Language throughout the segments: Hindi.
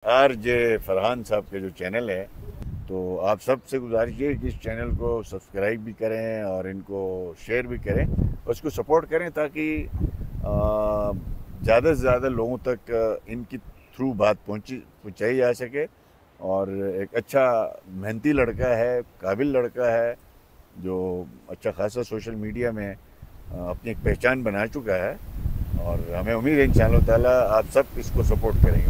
RJ फरहान साहब के जो चैनल है, तो आप सबसे गुजारिश है कि इस चैनल को सब्सक्राइब भी करें और इनको शेयर भी करें, उसको सपोर्ट करें ताकि ज़्यादा से ज़्यादा लोगों तक इनकी थ्रू बात पहुंचाई जा सके। और एक अच्छा मेहनती लड़का है, काबिल लड़का है, जो अच्छा खासा सोशल मीडिया में अपनी एक पहचान बना चुका है। और हमें उम्मीद है इंशाअल्लाह ताला आप सब इसको सपोर्ट करेंगे।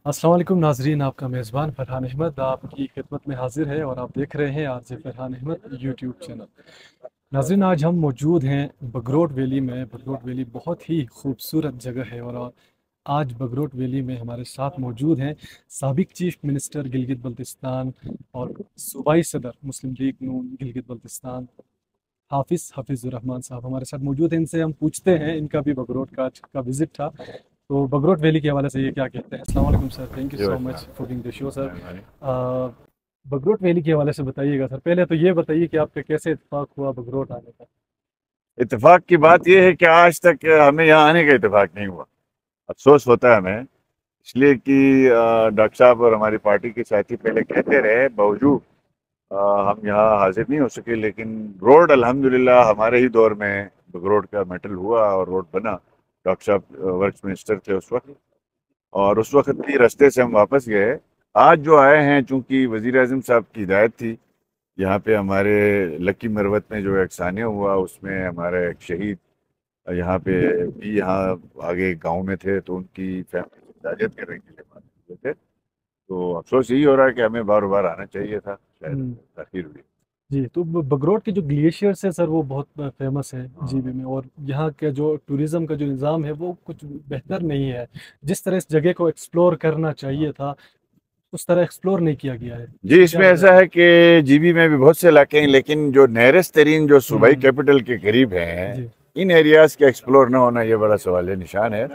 अस्सलाम वालेकुम नाजरीन, आपका मेज़बान फ़रहान अहमद आपकी खिदमत में हाजिर है और आप देख रहे हैं RJ Farhan Ahmed YouTube channel. नाजरीन, आज हम मौजूद हैं बगरोट वैली में। बगरोट वैली बहुत ही खूबसूरत जगह है और आज बगरोट वैली में हमारे साथ मौजूद हैं साबिक चीफ मिनिस्टर गिलगित बल्तिस्तान और सूबाई सदर मुस्लिम लीग नून गिलगित बल्तिस्तान हाफिज़ुर रहमान साहब हमारे साथ मौजूद हैं। इनसे हम पूछते हैं, इनका भी बगरोट का विज़िट था, तो बगरोट वैली के हवाले से ये क्या कहते हैं। अस्सलाम वालेकुम sir, thank you so much for being the show sir. Bagrot valley के हवाले से बताइएगा सर। पहले तो ये बताइए कि आपका कैसे इत्तेफाक हुआ बगरोट आने का। इत्तेफाक की बात यह है कि आज तक हमें यहाँ आने का इत्तेफाक नहीं हुआ। अफसोस होता है हमें, इसलिए कि डॉक्टर साहब और हमारी पार्टी के साथी पहले कहते रहे, बावजूद हम यहाँ हाजिर नहीं हो सके। लेकिन रोड अल्हम्दुलिल्लाह हमारे ही दौर में बगरोट का मेटल हुआ और रोड बना। डॉक्टर साहब वर्क्स मिनिस्टर थे उस वक्त, और उस वक्त भी रास्ते से हम वापस गए। आज जो आए हैं, चूंकि वजीर आजम साहब की हिदायत थी, यहाँ पे हमारे लक्की मरवत में जो एक सानिया हुआ उसमें हमारे एक शहीद यहाँ पे भी यहाँ आगे गांव में थे, तो उनकी फैमिली की ताज़ियत करने के लिए बात हुए थे। तो अफसोस यही हो रहा है कि हमें बार बार आना चाहिए था, शायद ताखिर हुई। जी, तो बगरोट के जो ग्लेशियर्स है सर वो बहुत फेमस है जीबी में, और यहाँ का जो टूरिज्म का जो निज़ाम है वो कुछ बेहतर नहीं है। जिस तरह इस जगह को एक्सप्लोर करना चाहिए था उस तरह एक्सप्लोर नहीं किया गया है। जी, इसमें ऐसा है कि जीबी में भी बहुत से इलाके हैं, लेकिन जो नियरेस्ट तरीन जो सूबाई कैपिटल के करीब हैं, इन एरियाज के एक्सप्लोर ना होना ये बड़ा सवाल निशान है।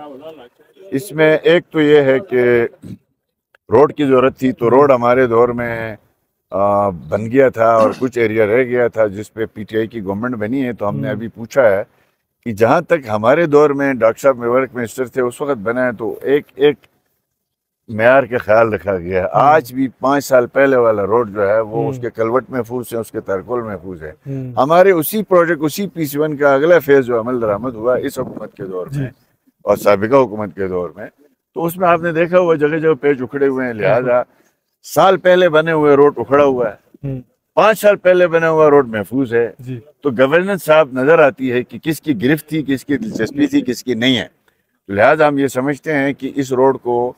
इसमें एक तो ये है कि रोड की जरूरत थी, तो रोड हमारे दौर में बन गया था और कुछ एरिया रह गया था जिस पे पीटीआई की गवर्नमेंट बनी है। तो हमने अभी पूछा है कि जहां तक हमारे दौर में डॉक्टर साहब वर्क मिनिस्टर थे उस वक्त बना है, तो एक एक मेयार का ख्याल रखा गया है। आज भी 5 साल पहले वाला रोड जो है वो उसके कलवट महफूज है, उसके तारकोल महफूज है। हमारे उसी प्रोजेक्ट, उसी PC1 का अगला फेज जो अमल दरामद हुआ इस हुकूमत के दौर में और साबिका हुकूमत के दौर में, तो उसमें आपने देखा हुआ जगह जगह पेज उखड़े हुए हैं। लिहाजा साल पहले बने हुए रोड उखड़ा हुआ है, 5 साल पहले बना हुआ रोड महफूज है। तो गवर्नेंस साहब नजर आती है कि किसकी गिरफ्त थी, किसकी दिलचस्पी थी, किसकी नहीं है। लिहाजा हम ये समझते हैं कि इस रोड को,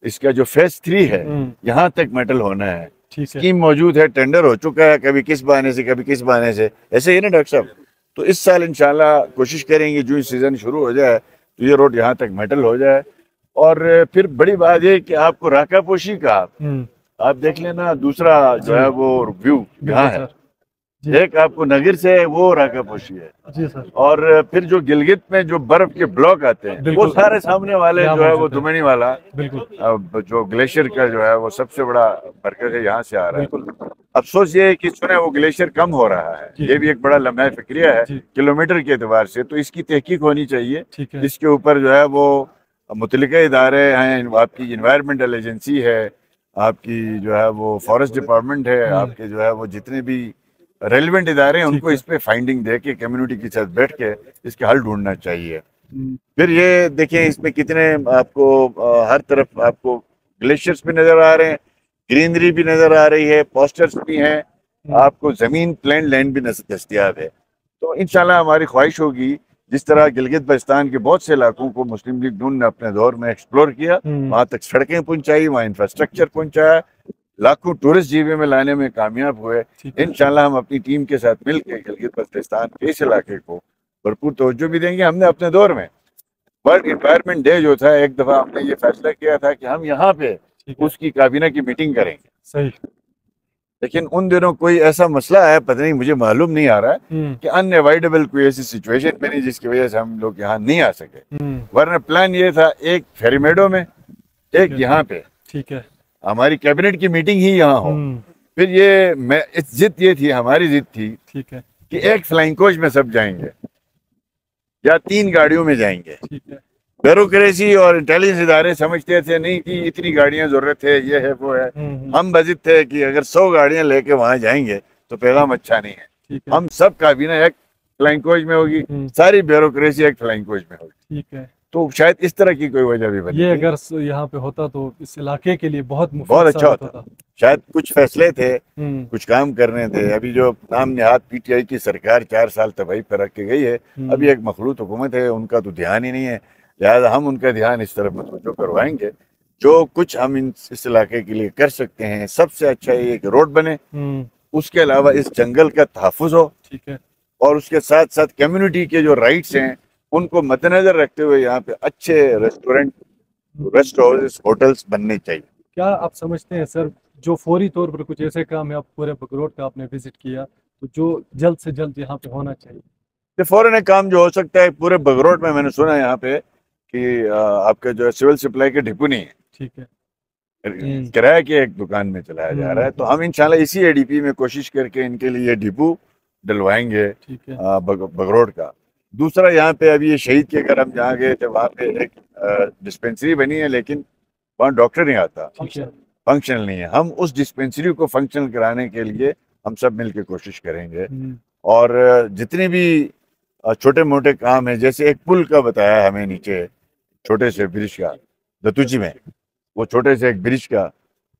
इसका जो फेज 3 है, यहाँ तक मेटल होना है। स्कीम मौजूद है, टेंडर हो चुका है, कभी किस बहाने से कभी किस बहाने से, ऐसे ही ना डॉक्टर साहब। तो इस साल इंशाल्लाह कोशिश करेंगे जो सीजन शुरू हो जाए तो ये रोड यहाँ तक मेटल हो जाए। और फिर बड़ी बात है कि आपको राका पोशी का आप देख लेना, दूसरा जो है वो व्यू यहाँ है, एक आपको नगर से वो राका पोशी है जी सर। और फिर जो गिलगित में जो बर्फ के ब्लॉक आते हैं वो सारे सामने वाले जो है वो दुमनी वाला जो ग्लेशियर का जो है वो सबसे बड़ा मरकज है, यहाँ से आ रहा है। अफसोस ये है कि सुने वो ग्लेशियर कम हो रहा है, ये भी एक बड़ा लम्हा फिक्रिया है किलोमीटर के एतबार से। तो इसकी तहकीक होनी चाहिए, इसके ऊपर जो है वो मुतल्लिका इदारे हैं, आपकी इन्वायरमेंटल एजेंसी है, आपकी जो है वो फॉरेस्ट डिपार्टमेंट है, आपके जो है वो जितने भी रेलिवेंट इदारे हैं उनको इस पे फाइंडिंग दे के कम्युनिटी के साथ बैठ के इसके हल ढूंढना चाहिए। फिर ये देखिए इसमें कितने आपको हर तरफ आपको ग्लेशियर्स भी नजर आ रहे हैं, ग्रीनरी भी नजर आ रही है, पोस्टर्स भी हैं, आपको जमीन प्लेन लैंड भी दस्तयाब है। तो इंशाल्लाह हमारी ख्वाहिश होगी, जिस तरह गिलगित बल्तिस्तान के बहुत से इलाकों को मुस्लिम लीग नून ने अपने दौर में एक्सप्लोर किया, वहां तक सड़कें पहुंचाई, वहां इंफ्रास्ट्रक्चर पहुंचाया, लाखों टूरिस्ट जीबी में लाने में कामयाब हुए। इंशाल्लाह हम अपनी टीम के साथ मिलकर गिलगित बल्तिस्तान के इस इलाके को भरपूर तवज्जो भी देंगे। हमने अपने दौर में वर्ल्ड एनवायरनमेंट डे जो था, एक दफा हमने ये फैसला किया था कि हम यहाँ पे उसकी काबीना की मीटिंग करेंगे। सही। लेकिन उन दिनों कोई ऐसा मसला है, पता नहीं, मुझे मालूम नहीं आ रहा है कि अनअवॉइडेबल कोई ऐसी सिचुएशन बनी जिसकी वजह से हम लोग यहाँ नहीं आ सके। वरना प्लान ये था, एक फेरीमेडो में, एक यहाँ पे, ठीक है, हमारी कैबिनेट की मीटिंग ही यहाँ हो। फिर ये जिद ये थी, हमारी जिद थी, ठीक है, कि एक फ्लाइंग कोच में सब जाएंगे या 3 गाड़ियों में जाएंगे, ठीक है, ब्यूरोक्रेसी और इंटेलिजेंस इदारे समझते थे नहीं कि इतनी गाड़ियां जरूरत है, ये है वो है। हम बजित थे कि अगर 100 गाड़ियां लेके वहां जाएंगे तो पैगाम अच्छा नहीं है। ठीक है। हम सब काबीना एक फ्लाइंग कोच में होगी, सारी ब्यूरोक्रेसी एक फ्लाइंग कोच में होगी। ठीक है। तो शायद इस तरह की कोई वजह भी बनी। ये अगर यहाँ पे होता तो इस इलाके के लिए बहुत बहुत अच्छा होता। शायद कुछ फैसले थे, हम्म। कुछ काम करने थे। अभी जो नाम निहाद पीटीआई की सरकार 4 साल तबाही पर रख के गई है, अभी एक मखलूत हुकूमत है, उनका तो ध्यान ही नहीं है। लिहाजा हम उनका ध्यान इस तरफ मतवज्जो करवाएंगे। जो कुछ हम इस इलाके के लिए कर सकते हैं, सबसे अच्छा ये कि रोड बने, उसके अलावा इस जंगल का तहफ़्फ़ुज़ हो। ठीक है। और उसके साथ साथ कम्युनिटी के जो राइट्स हैं उनको मद्देनजर रखते हुए यहाँ पे अच्छे रेस्टोरेंट, रेस्ट हाउसेस, होटल्स बनने चाहिए। क्या आप समझते हैं सर, जो फौरी तौर पर कुछ ऐसे काम है, आप पूरे बगरोट का आपने विजिट किया, तो जो जल्द से जल्द यहाँ पे होना चाहिए? ये फौरन एक काम जो हो सकता है पूरे बगरोट में, मैंने सुना यहाँ पे कि आपका जो है सिविल सप्लाई के डिपो नहीं है। ठीक है। किराए की एक दुकान में चलाया जा रहा है, तो हम इंशाल्लाह इसी एडीपी में कोशिश करके इनके लिए डिपो डलवाएंगे बगरोट का। दूसरा, यहाँ पे अभी ये शहीद के घर हम जहाँ गए थे, वहाँ पे एक डिस्पेंसरी बनी है, लेकिन वहाँ डॉक्टर नहीं आता, फंक्शनल नहीं है। हम उस डिस्पेंसरी को फंक्शनल कराने के लिए हम सब मिलकर कोशिश करेंगे। और जितने भी छोटे मोटे काम है, जैसे एक पुल का बताया हमें नीचे, छोटे से ब्रिज का दतूची में, वो छोटे से एक ब्रिज का,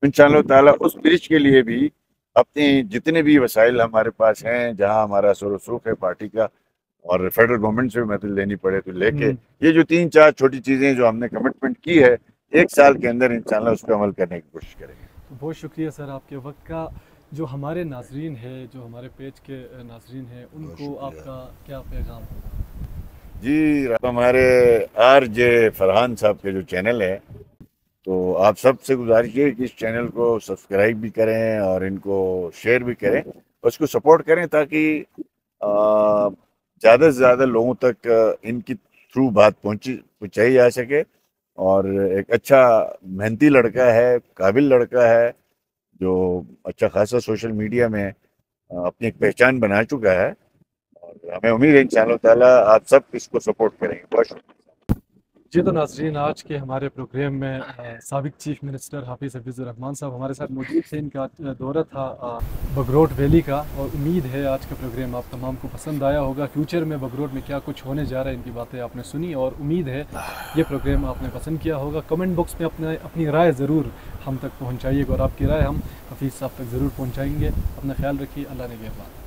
इंशाअल्लाह ताला उस ब्रिज के लिए भी अपने जितने भी वसाइल हमारे पास हैं, जहां हमारा सुरूख है पार्टी का और फेडरल गवर्नमेंट से भी मदद लेनी पड़े तो लेके, ये जो 3-4 छोटी चीजें जो हमने कमिटमेंट की है, 1 साल के अंदर इंशाअल्लाह उस पर अमल करने की कोशिश करेंगे। तो बहुत शुक्रिया सर आपके वक्त का। जो हमारे नाजरीन है, जो हमारे पेज के नाजरीन हैं, उनको आपका क्या पैगाम होगा? जी, हमारे RJ फरहान साहब के जो चैनल है, तो आप सबसे गुजारिश है कि इस चैनल को सब्सक्राइब भी करें और इनको शेयर भी करें, उसको सपोर्ट करें, ताकि ज़्यादा से ज़्यादा लोगों तक इनकी थ्रू बात पहुँचाई जा सके। और एक अच्छा मेहनती लड़का है, काबिल लड़का है, जो अच्छा खासा सोशल मीडिया में अपनी एक पहचान बना चुका है, और हमें उम्मीद है इंशाअल्लाह ताला आप सब इसको सपोर्ट करेंगे। बहुत शुक्रिया। जी, तो नाजरीन, आज के हमारे प्रोग्राम में साबिक चीफ मिनिस्टर हाफिज़ हफीज़ुर रहमान साहब हमारे साथ मौजूद थे। इनका दौरा था बगरोट वैली का, और उम्मीद है आज का प्रोग्राम आप तमाम को पसंद आया होगा। फ्यूचर में बगरोट में क्या कुछ होने जा रहा है, इनकी बातें आपने सुनी, और उम्मीद है ये प्रोग्राम आपने पसंद किया होगा। कमेंट बॉक्स में अपनी राय ज़रूर हम तक पहुँचाइएगा, और आपकी राय हम हफीज़ साहब तक ज़रूर पहुँचाएँगे। अपना ख्याल रखिए। अल्लाह ने के बाद।